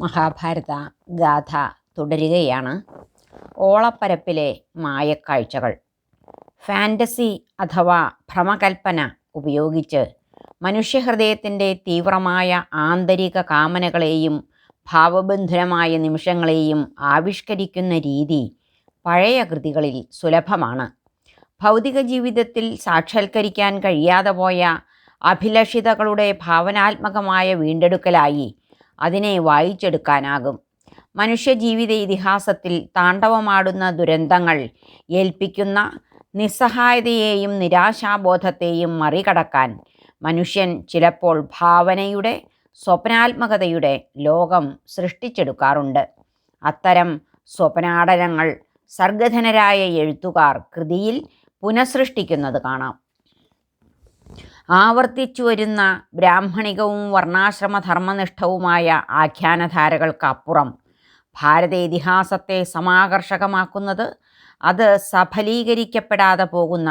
മഹാഭാരത ഗാഥ തുടരുകയാണ്. ഓളപ്പരപ്പിലെ മായക്കാഴ്ചകൾ. ഫാൻറ്റസി അഥവാ ഭ്രമകൽപ്പന ഉപയോഗിച്ച് മനുഷ്യഹൃദയത്തിൻ്റെ തീവ്രമായ ആന്തരിക കാമനകളെയും ഭാവബന്ധുരമായ നിമിഷങ്ങളെയും ആവിഷ്കരിക്കുന്ന രീതി പഴയ കൃതികളിൽ സുലഭമാണ്. ഭൗതിക ജീവിതത്തിൽ സാക്ഷാത്കരിക്കാൻ കഴിയാതെ പോയ അഭിലഷിതകളുടെ ഭാവനാത്മകമായ വീണ്ടെടുക്കലായി അതിനെ വായിച്ചെടുക്കാനാകും. മനുഷ്യജീവിത ഇതിഹാസത്തിൽ താണ്ഡവമാടുന്ന ദുരന്തങ്ങൾ ഏൽപ്പിക്കുന്ന നിസ്സഹായതയെയും നിരാശാബോധത്തെയും മറികടക്കാൻ മനുഷ്യൻ ചിലപ്പോൾ ഭാവനയുടെ സ്വപ്നാത്മകതയുടെ ലോകം സൃഷ്ടിച്ചെടുക്കാറുണ്ട്. അത്തരം സ്വപ്നാടനങ്ങൾ സർഗധനരായ എഴുത്തുകാർ കൃതിയിൽ പുനഃസൃഷ്ടിക്കുന്നത് കാണാം. ആവർത്തിച്ചു വരുന്ന ബ്രാഹ്മണികവും വർണ്ണാശ്രമ ധർമ്മനിഷ്ഠവുമായ ആഖ്യാനധാരകൾക്കപ്പുറം ഭാരത ഇതിഹാസത്തെ സമാകർഷകമാക്കുന്നത് അത് സഫലീകരിക്കപ്പെടാതെ പോകുന്ന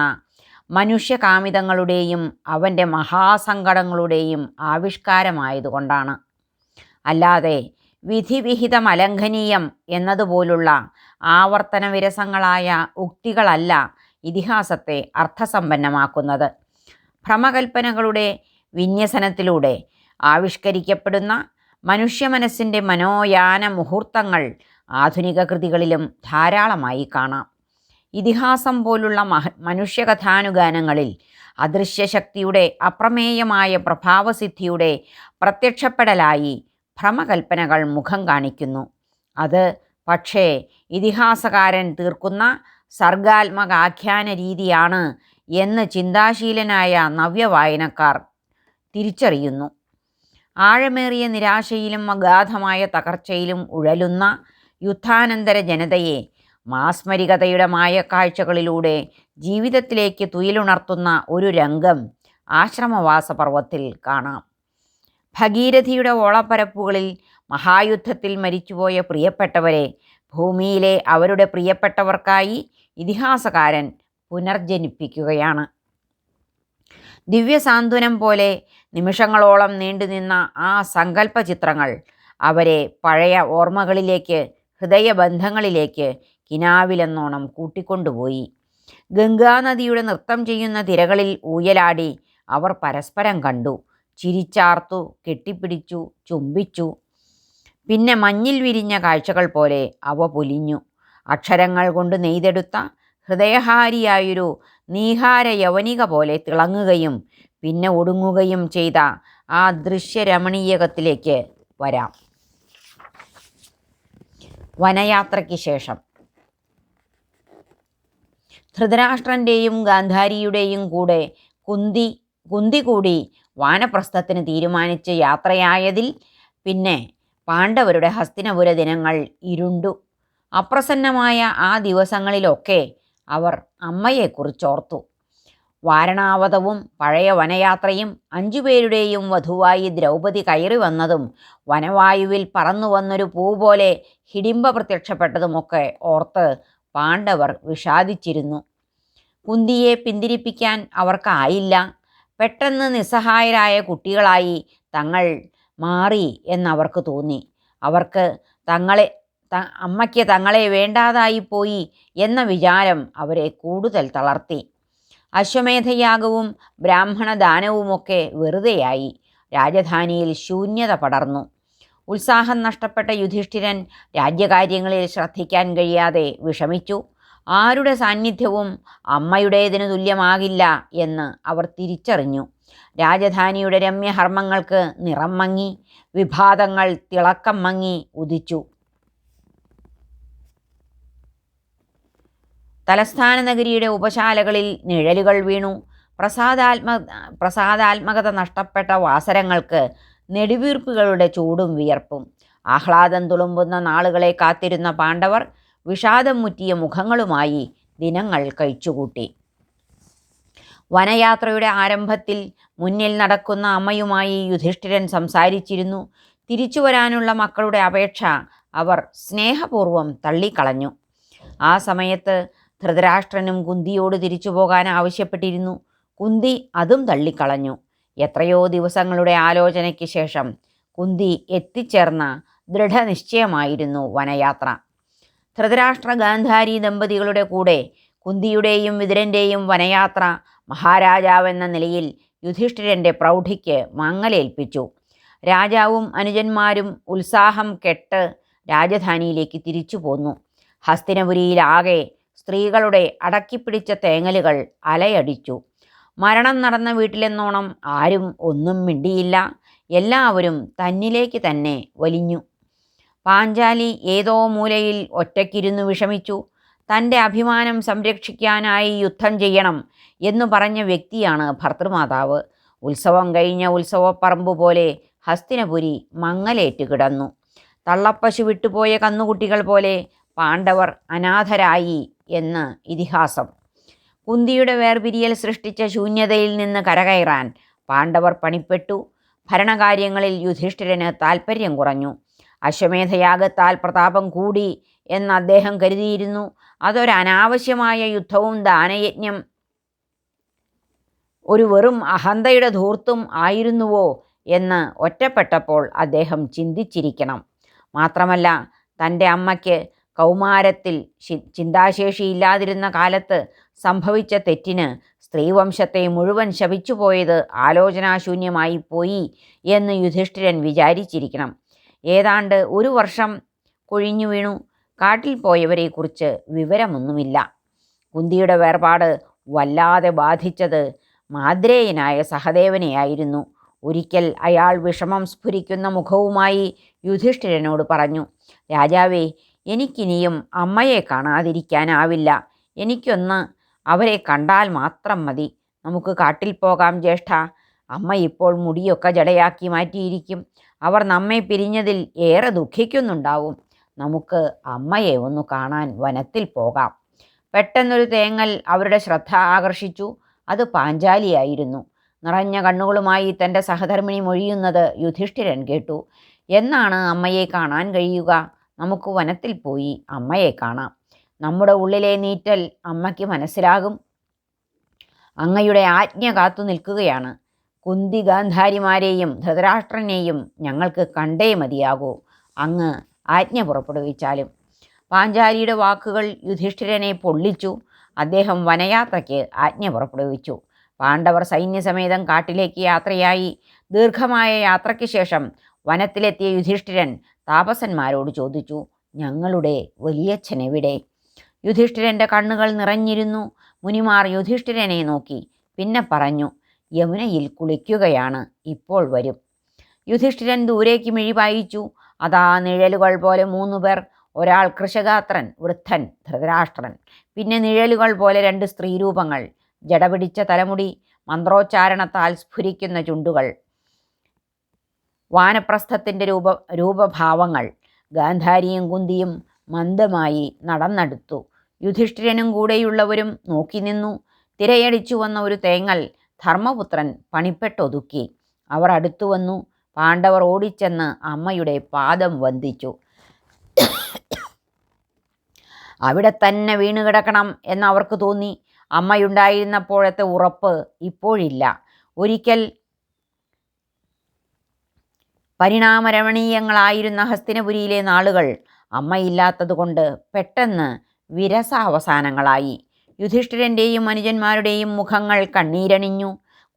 മനുഷ്യകാമിതങ്ങളുടെയും അവൻ്റെ മഹാസങ്കടങ്ങളുടെയും ആവിഷ്കാരമായതുകൊണ്ടാണ്. അല്ലാതെ വിധിവിഹിതമലംഘനീയം എന്നതുപോലുള്ള ആവർത്തനവിരസങ്ങളായ ഉക്തികളല്ല ഇതിഹാസത്തെ അർത്ഥസമ്പന്നമാക്കുന്നത്. ഭ്രമകൽപ്പനകളുടെ വിന്യസനത്തിലൂടെ ആവിഷ്കരിക്കപ്പെടുന്ന മനുഷ്യമനസ്സിൻ്റെ മനോയാന മുഹൂർത്തങ്ങൾ ആധുനിക കൃതികളിലും ധാരാളമായി കാണാം. ഇതിഹാസം പോലുള്ള മനുഷ്യകഥാനുഗാനങ്ങളിൽ അദൃശ്യശക്തിയുടെ അപ്രമേയമായ പ്രഭാവസിദ്ധിയുടെ പ്രത്യക്ഷപ്പെടലായി ഭ്രമകൽപ്പനകൾ മുഖം കാണിക്കുന്നു. അത് പക്ഷേ ഇതിഹാസകാരൻ തീർക്കുന്ന സർഗാത്മകാഖ്യാന രീതിയാണ് എന്ന് ചിന്താശീലനായ നവ്യവായനക്കാർ തിരിച്ചറിയുന്നു. ആഴമേറിയ നിരാശയിലും അഗാധമായ തകർച്ചയിലും ഉഴലുന്ന യുദ്ധാനന്തര ജനതയെ മാസ്മരികതയുടെ മായക്കാഴ്ചകളിലൂടെ ജീവിതത്തിലേക്ക് തുയിലുണർത്തുന്ന ഒരു രംഗം ആശ്രമവാസപർവത്തിൽ കാണാം. ഭഗീരഥിയുടെ ഓളപ്പരപ്പുകളിൽ മഹായുദ്ധത്തിൽ മരിച്ചുപോയ പ്രിയപ്പെട്ടവരെ ഭൂമിയിലെ അവരുടെ പ്രിയപ്പെട്ടവർക്കായി ഇതിഹാസകാരൻ പുനർജനിപ്പിക്കുകയാണ്. ദിവ്യസാന്ത്വനം പോലെ നിമിഷങ്ങളോളം നീണ്ടുനിന്ന ആ സങ്കല്പ ചിത്രങ്ങൾ അവരെ പഴയ ഓർമ്മകളിലേക്ക്, ഹൃദയബന്ധങ്ങളിലേക്ക് കിനാവിലെന്നോണം കൂട്ടിക്കൊണ്ടുപോയി. ഗംഗാനദിയുടെ നൃത്തം ചെയ്യുന്ന തിരകളിൽ ഊയലാടി അവർ പരസ്പരം കണ്ടു, ചിരിച്ചാർത്തു, കെട്ടിപ്പിടിച്ചു, ചുംബിച്ചു. പിന്നെ മഞ്ഞിൽ വിരിഞ്ഞ കാഴ്ചകൾ പോലെ അവ പൊലിഞ്ഞു. അക്ഷരങ്ങൾ കൊണ്ട് നെയ്തെടുത്ത ഹൃദയഹാരിയായൊരു നീഹാര യവനിക പോലെ തിളങ്ങുകയും പിന്നെ ഒടുങ്ങുകയും ചെയ്ത ആ ദൃശ്യരമണീയകത്തിലേക്ക് വരാം. വനയാത്രയ്ക്ക് ശേഷം ധൃതരാഷ്ട്രൻ്റെയും ഗാന്ധാരിയുടെയും കൂടെ കുന്തി കൂടി വാനപ്രസ്ഥത്തിന് തീരുമാനിച്ച് യാത്രയായതിൽ പിന്നെ പാണ്ഡവരുടെ ഹസ്തിനപുര ദിനങ്ങൾ ഇരുണ്ടു. അപ്രസന്നമായ ആ ദിവസങ്ങളിലൊക്കെ അവർ അമ്മയെക്കുറിച്ചോർത്തു. വാരണാവതവും പഴയ വനയാത്രയും 5 പേരുടെയും വധുവായി ദ്രൗപദി കയറി വന്നതും വനവായുവിൽ പറന്നു വന്നൊരു പൂ പോലെ ഹിഡിംബ പ്രത്യക്ഷപ്പെട്ടതുമൊക്കെ ഓർത്ത് പാണ്ഡവർ വിഷാദിച്ചിരുന്നു. കുന്തിയെ പിന്തിരിപ്പിക്കാൻ അവർക്കായില്ല. പെട്ടെന്ന് നിസ്സഹായരായ കുട്ടികളായി തങ്ങൾ മാറി എന്നവർക്ക് തോന്നി. അവർക്ക് അമ്മയ്ക്ക് തങ്ങളെ വേണ്ടാതായിപ്പോയി എന്ന വിചാരം അവരെ കൂടുതൽ തളർത്തി. അശ്വമേധയാഗവും ബ്രാഹ്മണദാനവുമൊക്കെ വെറുതെയായി. രാജധാനിയിൽ ശൂന്യത പടർന്നു. ഉത്സാഹം നഷ്ടപ്പെട്ട യുധിഷ്ഠിരൻ രാജ്യകാര്യങ്ങളിൽ ശ്രദ്ധിക്കാൻ കഴിയാതെ വിഷമിച്ചു. ആരുടെ സാന്നിധ്യവും അമ്മയുടേതിനു തുല്യമാകില്ല എന്ന് അവർ തിരിച്ചറിഞ്ഞു. രാജധാനിയുടെ രമ്യഹർമ്മങ്ങൾക്ക് നിറം മങ്ങി, വിഭാതങ്ങൾ തിളക്കം മങ്ങി ഉദിച്ചു. തലസ്ഥാന നഗരിയുടെ ഉപശാലകളിൽ നിഴലുകൾ വീണു. പ്രസാദാത്മകത നഷ്ടപ്പെട്ട വാസരങ്ങൾക്ക് നെടുവീർപ്പുകളുടെ ചൂടും വിയർപ്പും. ആഹ്ലാദം തുളുമ്പുന്ന നാളുകളെ കാത്തിരുന്ന പാണ്ഡവർ വിഷാദം മുറ്റിയ മുഖങ്ങളുമായി ദിനങ്ങൾ കഴിച്ചുകൂട്ടി. വനയാത്രയുടെ ആരംഭത്തിൽ മുന്നിൽ നടക്കുന്ന അമ്മയുമായി യുധിഷ്ഠിരൻ സംസാരിച്ചിരുന്നു. തിരിച്ചു വരാനുള്ള മക്കളുടെ അപേക്ഷ അവർ സ്നേഹപൂർവ്വം തള്ളിക്കളഞ്ഞു. ആ സമയത്ത് ധൃതരാഷ്ട്രനും കുന്തിയോട് തിരിച്ചു പോകാൻ ആവശ്യപ്പെട്ടിരുന്നു. കുന്തി അതും തള്ളിക്കളഞ്ഞു. എത്രയോ ദിവസങ്ങളുടെ ആലോചനയ്ക്ക് ശേഷം കുന്തി എത്തിച്ചേർന്ന ദൃഢനിശ്ചയമായിരുന്നു വനയാത്ര. ധൃതരാഷ്ട്ര ഗാന്ധാരി ദമ്പതികളുടെ കൂടെ കുന്തിയുടെയും വിതുരൻ്റെയും വനയാത്ര മഹാരാജാവെന്ന നിലയിൽ യുധിഷ്ഠിരൻ്റെ പ്രൗഢിക്ക് മങ്ങലേൽപ്പിച്ചു. രാജാവും അനുജന്മാരും ഉത്സാഹം കെട്ട് രാജധാനിയിലേക്ക് തിരിച്ചു പോന്നു. ഹസ്തിനപുരിയിലാകെ സ്ത്രീകളുടെ അടക്കിപ്പിടിച്ച തേങ്ങലുകൾ അലയടിച്ചു. മരണം നടന്ന വീട്ടിലെന്നോണം ആരും ഒന്നും മിണ്ടിയില്ല. എല്ലാവരും തന്നിലേക്ക് തന്നെ വലിഞ്ഞു. പാഞ്ചാലി ഏതോ മൂലയിൽ ഒറ്റയ്ക്കിരുന്നു വിഷമിച്ചു. തൻ്റെ അഭിമാനം സംരക്ഷിക്കാനായി യുദ്ധം ചെയ്യണം എന്നു പറഞ്ഞ വ്യക്തിയാണ് ഭർതൃമാതാവ്. ഉത്സവം കഴിഞ്ഞ ഉത്സവപ്പറമ്പ് പോലെ ഹസ്തിനപുരി മങ്ങലേറ്റ് കിടന്നു. തള്ളപ്പശു വിട്ടുപോയ കന്നുകുട്ടികൾ പോലെ പാണ്ഡവർ അനാഥരായി എന്ന് ഇതിഹാസം. കുന്തിയുടെ വേർപിരിയൽ സൃഷ്ടിച്ച ശൂന്യതയിൽ നിന്ന് കരകയറാൻ പാണ്ഡവർ പണിപ്പെട്ടു. ഭരണകാര്യങ്ങളിൽ യുധിഷ്ഠിരന് താൽപ്പര്യം കുറഞ്ഞു. അശ്വമേധയാഗത്താൽ പ്രതാപം കൂടി എന്ന് അദ്ദേഹം കരുതിയിരുന്നു. അതൊരനാവശ്യമായ യുദ്ധവും ദാനയജ്ഞം ഒരു വെറും അഹന്തയുടെ ധൂർത്തും ആയിരുന്നുവോ എന്ന് ഒറ്റപ്പെട്ടപ്പോൾ അദ്ദേഹം ചിന്തിച്ചിരിക്കണം. മാത്രമല്ല, തൻ്റെ അമ്മയ്ക്ക് കൗമാരത്തിൽ ചിന്താശേഷിയില്ലാതിരുന്ന കാലത്ത് സംഭവിച്ച തെറ്റിന് സ്ത്രീവംശത്തെ മുഴുവൻ ശപിച്ചുപോയത് ആലോചനാശൂന്യമായി പോയി എന്ന് യുധിഷ്ഠിരൻ വിചാരിച്ചിരിക്കണം. ഏതാണ്ട് 1 വർഷം കൊഴിഞ്ഞു വീണു. കാട്ടിൽ പോയവരെക്കുറിച്ച് വിവരമൊന്നുമില്ല. കുന്തിയുടെ വേർപാട് വല്ലാതെ ബാധിച്ചത് മാദ്രേയനായ സഹദേവനെയായിരുന്നു. ഒരിക്കൽ അയാൾ വിഷമം സ്ഫുരിക്കുന്ന മുഖവുമായി യുധിഷ്ഠിരനോട് പറഞ്ഞു, രാജാവേ, എനിക്കിനിയും അമ്മയെ കാണാതിരിക്കാനാവില്ല. എനിക്കൊന്ന് അവരെ കണ്ടാൽ മാത്രം മതി. നമുക്ക് കാട്ടിൽ പോകാം ജ്യേഷ്ഠ. അമ്മ ഇപ്പോൾ മുടിയൊക്കെ ജടയാക്കി മാറ്റിയിരിക്കും. അവർ നമ്മെ പിരിഞ്ഞതിൽ ഏറെ ദുഃഖിക്കുന്നുണ്ടാവും. നമുക്ക് അമ്മയെ ഒന്ന് കാണാൻ വനത്തിൽ പോകാം. പെട്ടെന്നൊരു തേങ്ങൽ അവരുടെ ശ്രദ്ധ ആകർഷിച്ചു. അത് പാഞ്ചാലിയായിരുന്നു. നിറഞ്ഞ കണ്ണുകളുമായി തൻ്റെ സഹധർമ്മിണി മൊഴിയുന്നത് യുധിഷ്ഠിരൻ കേട്ടു. എന്നാണ് അമ്മയെ കാണാൻ കഴിയുക? നമുക്ക് വനത്തിൽ പോയി അമ്മയെ കാണാം. നമ്മുടെ ഉള്ളിലെ നീറ്റൽ അമ്മയ്ക്ക് മനസ്സിലാകും. അങ്ങയുടെ ആജ്ഞ കാത്തു നിൽക്കുകയാണ്. കുന്തി ഗാന്ധാരിമാരെയും ധൃതരാഷ്ട്രനെയും ഞങ്ങൾക്ക് കണ്ടേ മതിയാകൂ. അങ്ങ് ആജ്ഞ പുറപ്പെടുവിച്ചാലും. പാഞ്ചാലിയുടെ വാക്കുകൾ യുധിഷ്ഠിരനെ പൊള്ളിച്ചു. അദ്ദേഹം വനയാത്രയ്ക്ക് ആജ്ഞ പുറപ്പെടുവിച്ചു. പാണ്ഡവർ സൈന്യസമേതം കാട്ടിലേക്ക് യാത്രയായി. ദീർഘമായ യാത്രയ്ക്ക് ശേഷം വനത്തിലെത്തിയ യുധിഷ്ഠിരൻ താപസന്മാരോട് ചോദിച്ചു, ഞങ്ങളുടെ വലിയച്ഛൻ എവിടെ? യുധിഷ്ഠിരൻ്റെ കണ്ണുകൾ നിറഞ്ഞിരുന്നു. മുനിമാർ യുധിഷ്ഠിരനെ നോക്കി. പിന്നെ പറഞ്ഞു, യമുനയിൽ കുളിക്കുകയാണ്, ഇപ്പോൾ വരും. യുധിഷ്ഠിരൻ ദൂരേക്ക് മിഴി പായിച്ചു. അതാ നിഴലുകൾ പോലെ 3 പേർ. ഒരാൾ കൃശഗാത്രൻ, വൃദ്ധൻ, ധൃതരാഷ്ട്രൻ. പിന്നെ നിഴലുകൾ പോലെ 2 സ്ത്രീരൂപങ്ങൾ. ജടപിടിച്ച തലമുടി, മന്ത്രോച്ചാരണത്താൽ സ്ഫുരിക്കുന്ന ചുണ്ടുകൾ, വാനപ്രസ്ഥത്തിൻ്റെ രൂപഭാവങ്ങൾ. ഗാന്ധാരിയും കുന്തിയും മന്ദമായി നടന്നെടുത്തു. യുധിഷ്ഠിരനും കൂടെയുള്ളവരും നോക്കി നിന്നു. തിരയടിച്ചു വന്ന ഒരു തേങ്ങൽ ധർമ്മപുത്രൻ പണിപ്പെട്ടൊതുക്കി. അവർ അടുത്തു വന്നു. പാണ്ഡവർ ഓടിച്ചെന്ന് അമ്മയുടെ പാദം വന്ദിച്ചു. അവിടെ തന്നെ വീണുകിടക്കണം എന്നവർക്ക് തോന്നി. അമ്മയുണ്ടായിരുന്നപ്പോഴത്തെ ഉറപ്പ് ഇപ്പോഴില്ല. ഒരിക്കൽ പരിണാമരമണീയങ്ങളായിരുന്ന ഹസ്തിനപുരിയിലെ നാളുകൾ അമ്മയില്ലാത്തതുകൊണ്ട് പെട്ടെന്ന് വിരസാവസാനങ്ങളായി. യുധിഷ്ഠിരൻ്റെയും അനുജന്മാരുടെയും മുഖങ്ങൾ കണ്ണീരണിഞ്ഞു.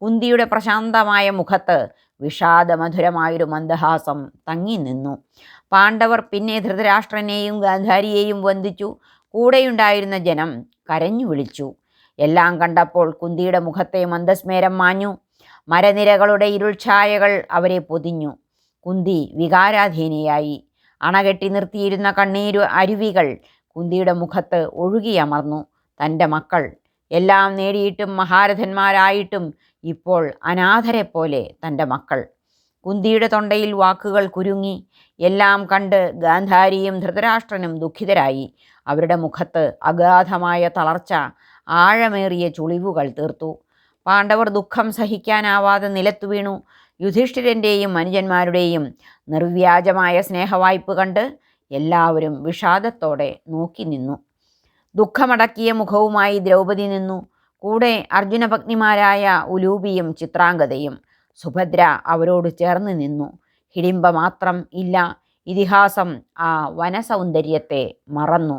കുന്തിയുടെ പ്രശാന്തമായ മുഖത്ത് വിഷാദമധുരമായൊരു മന്ദഹാസം തങ്ങി നിന്നു. പാണ്ഡവർ പിന്നെ ധൃതരാഷ്ട്രനെയും ഗാന്ധാരിയെയും വന്ദിച്ചു. കൂടെയുണ്ടായിരുന്ന ജനം കരഞ്ഞു വിളിച്ചു. എല്ലാം കണ്ടപ്പോൾ കുന്തിയുടെ മുഖത്തെ മന്ദസ്മേരം മാഞ്ഞു. മരനിരകളുടെ ഇരുൾഛായകൾ അവരെ പൊതിഞ്ഞു. കുന്തി വികാരാധീനയായി. അണകെട്ടി നിർത്തിയിരുന്ന കണ്ണീരു അരുവികൾ കുന്തിയുടെ മുഖത്ത് ഒഴുകിയമർന്നു. തൻ്റെ മക്കൾ എല്ലാം നേടിയിട്ടും മഹാരഥന്മാരായിട്ടും ഇപ്പോൾ അനാഥരെ പോലെ തൻ്റെ മക്കൾ. കുന്തിയുടെ തൊണ്ടയിൽ വാക്കുകൾ കുരുങ്ങി. എല്ലാം കണ്ട് ഗാന്ധാരിയും ധൃതരാഷ്ട്രനും ദുഃഖിതരായി. അവരുടെ മുഖത്ത് അഗാധമായ തളർച്ച ആഴമേറിയ ചുളിവുകൾ തീർത്തു. പാണ്ഡവർ ദുഃഖം സഹിക്കാനാവാതെ നിലത്തു വീണു. യുധിഷ്ഠിരൻ്റെയും അനുജന്മാരുടെയും നിർവ്യാജമായ സ്നേഹവായ്പ് കണ്ട് എല്ലാവരും വിഷാദത്തോടെ നോക്കി നിന്നു. ദുഃഖമടക്കിയ മുഖവുമായി ദ്രൗപദി നിന്നു. കൂടെ അർജുനപത്നിമാരായ ഉലൂപിയും ചിത്രാംഗതയും. സുഭദ്ര അവരോട് ചേർന്ന് നിന്നു. ഹിഡിംബ മാത്രം ഇല്ല. ഇതിഹാസം ആ വനസൗന്ദര്യത്തെ മറന്നു.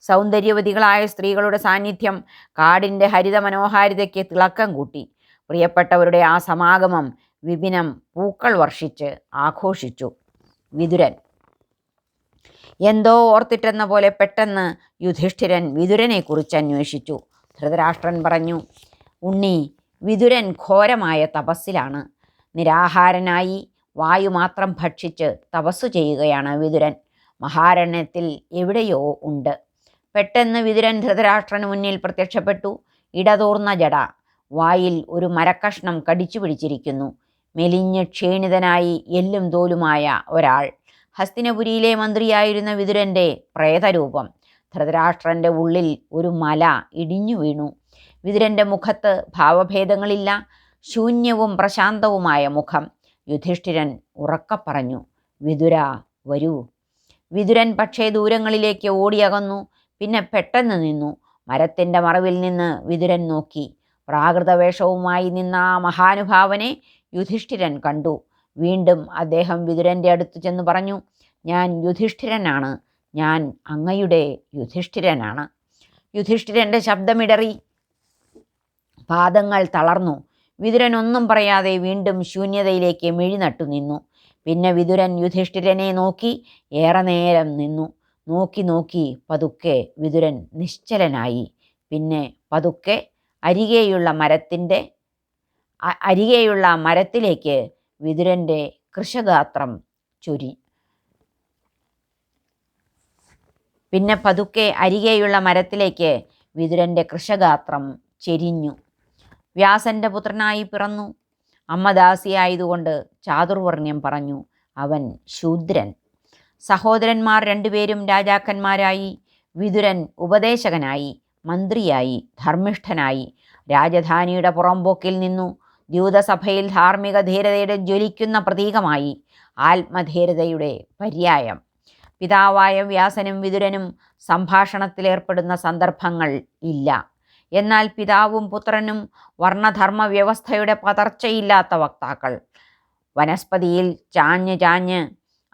സൗന്ദര്യവതികളായ സ്ത്രീകളുടെ സാന്നിധ്യം കാടിൻ്റെ ഹരിത മനോഹാരിതയ്ക്ക് തിളക്കം കൂട്ടി. പ്രിയപ്പെട്ടവരുടെ ആ സമാഗമം വിപിനം പൂക്കൾ വർഷിച്ച് ആഘോഷിച്ചു. വിതുരൻ എന്തോ ഓർത്തിട്ടെന്ന പോലെ പെട്ടെന്ന് യുധിഷ്ഠിരൻ വിതുരനെക്കുറിച്ച് അന്വേഷിച്ചു. ധൃതരാഷ്ട്രൻ പറഞ്ഞു, ഉണ്ണി, വിതുരൻ ഘോരമായ തപസ്സിലാണ്. നിരാഹാരനായി വായു മാത്രം ഭക്ഷിച്ച് തപസ്സു ചെയ്യുകയാണ് വിതുരൻ. മഹാരണ്യത്തിൽ എവിടെയോ ഉണ്ട്. പെട്ടെന്ന് വിതുരൻ ധൃതരാഷ്ട്രന് മുന്നിൽ പ്രത്യക്ഷപ്പെട്ടു. ഇടതൂർന്ന ജട, വായിൽ ഒരു മരക്കഷ്ണം കടിച്ചു പിടിച്ചിരിക്കുന്നു. മെലിഞ്ഞ് ക്ഷീണിതനായി എല്ലും തോലുമായ ഒരാൾ. ഹസ്തിനപുരിയിലെ മന്ത്രിയായിരുന്ന വിതുരൻ്റെ പ്രേതരൂപം. ധൃതരാഷ്ട്രൻ്റെ ഉള്ളിൽ ഒരു മല ഇടിഞ്ഞു വീണു. വിതുരൻ്റെ മുഖത്ത് ഭാവഭേദങ്ങളില്ല. ശൂന്യവും പ്രശാന്തവുമായ മുഖം. യുധിഷ്ഠിരൻ ഉറക്കെ പറഞ്ഞു, വിതുര, വരൂ. വിതുരൻ പക്ഷേ ദൂരങ്ങളിലേക്ക് ഓടിയകന്നു. പിന്നെ പെട്ടെന്ന് നിന്നു. മരത്തിൻ്റെ മറവിൽ നിന്ന് വിതുരൻ നോക്കി. പ്രാകൃതവേഷവുമായി നിന്ന ആ മഹാനുഭാവനെ യുധിഷ്ഠിരൻ കണ്ടു. വീണ്ടും അദ്ദേഹം വിതുരൻ്റെ അടുത്ത് ചെന്ന് പറഞ്ഞു, ഞാൻ യുധിഷ്ഠിരനാണ്. ഞാൻ അങ്ങയുടെ യുധിഷ്ഠിരനാണ്. യുധിഷ്ഠിരൻ്റെ ശബ്ദമിടറി. പാദങ്ങൾ തളർന്നു. വിതുരൻ ഒന്നും പറയാതെ വീണ്ടും ശൂന്യതയിലേക്ക് മിഴി നട്ടു നിന്നു. പിന്നെ വിതുരൻ യുധിഷ്ഠിരനെ നോക്കി ഏറെ നേരം നിന്നു. നോക്കി നോക്കി പതുക്കെ വിതുരൻ നിശ്ചലനായി. പിന്നെ പതുക്കെ അരികെയുള്ള മരത്തിലേക്ക് വിതുരൻ്റെ കൃശഗാത്രം ചെരിഞ്ഞു. വ്യാസൻ്റെ പുത്രനായി പിറന്നു. അമ്മ ദാസിയായതുകൊണ്ട് ചാതുർവർണ്ണ്യം പറഞ്ഞു. അവൻ ശൂദ്രൻ. സഹോദരന്മാർ രണ്ടുപേരും രാജാക്കന്മാരായി. വിതുരൻ ഉപദേശകനായി, മന്ത്രിയായി, ധർമ്മിഷ്ഠനായി. രാജധാനിയുടെ പുറംപോക്കിൽ നിന്നു. ദ്യൂതസഭയിൽ ധാർമ്മിക ധീരതയുടെ ജ്വലിക്കുന്ന പ്രതീകമായി. ആത്മധീരതയുടെ പര്യായം. പിതാവായ വ്യാസനും വിതുരനും സംഭാഷണത്തിലേർപ്പെടുന്ന സന്ദർഭങ്ങൾ ഇല്ല. എന്നാൽ പിതാവും പുത്രനും വർണ്ണധർമ്മ വ്യവസ്ഥയുടെ പതർച്ചയില്ലാത്ത വക്താക്കൾ. വനസ്പതിയിൽ ചാഞ്ഞ് ചാഞ്ഞ്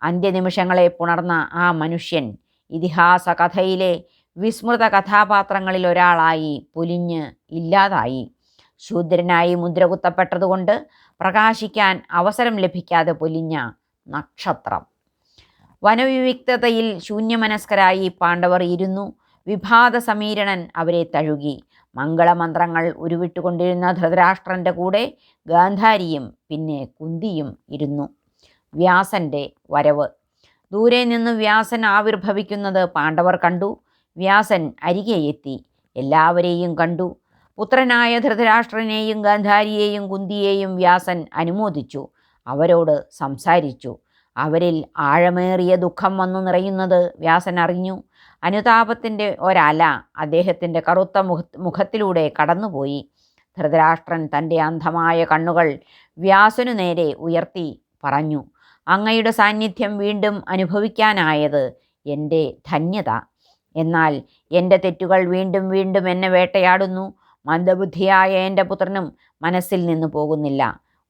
അന്ത്യനിമിഷങ്ങളെ പുണർന്ന ആ മനുഷ്യൻ ഇതിഹാസ കഥയിലെ വിസ്മൃത കഥാപാത്രങ്ങളിൽ ഒരാളായി പൊലിഞ്ഞ് ഇല്ലാതായി. ശൂദ്രനായി മുദ്രകുത്തപ്പെട്ടതുകൊണ്ട് പ്രകാശിക്കാൻ അവസരം ലഭിക്കാതെ പൊലിഞ്ഞ നക്ഷത്രം. വനവിവിക്തതയിൽ ശൂന്യമനസ്കരായി പാണ്ഡവർ ഇരുന്നു. വിഭാത സമീരണൻ അവരെ തഴുകി. മംഗളമന്ത്രങ്ങൾ ഉരുവിട്ടുകൊണ്ടിരുന്ന ധൃതരാഷ്ട്രൻ്റെ കൂടെ ഗാന്ധാരിയും പിന്നെ കുന്തിയും ഇരുന്നു. വ്യാസൻ്റെ വരവ്. ദൂരെ നിന്ന് വ്യാസൻ ആവിർഭവിക്കുന്നത് പാണ്ഡവർ കണ്ടു. വ്യാസൻ അരികെ എത്തി. എല്ലാവരെയും കണ്ടു. പുത്രനായ ധൃതരാഷ്ട്രനെയും ഗാന്ധാരിയെയും കുന്തിയെയും വ്യാസൻ അനുമോദിച്ചു. അവരോട് സംസാരിച്ചു. അവരിൽ ആഴമേറിയ ദുഃഖം വന്നു നിറയുന്നത് വ്യാസൻ അറിഞ്ഞു. അനുതാപത്തിൻ്റെ ഒരല അദ്ദേഹത്തിൻ്റെ കറുത്ത മുഖത്തിലൂടെ കടന്നുപോയി. ധൃതരാഷ്ട്രൻ തൻ്റെ അന്ധമായ കണ്ണുകൾ വ്യാസനു നേരെ ഉയർത്തി പറഞ്ഞു, അങ്ങയുടെ സാന്നിധ്യം വീണ്ടും അനുഭവിക്കാനായത് എൻ്റെ ധന്യത. എന്നാൽ എൻ്റെ തെറ്റുകൾ വീണ്ടും വീണ്ടും എന്നെ വേട്ടയാടുന്നു. മന്ദബുദ്ധിയായ എൻ്റെ പുത്രനും മനസ്സിൽ നിന്ന് പോകുന്നില്ല.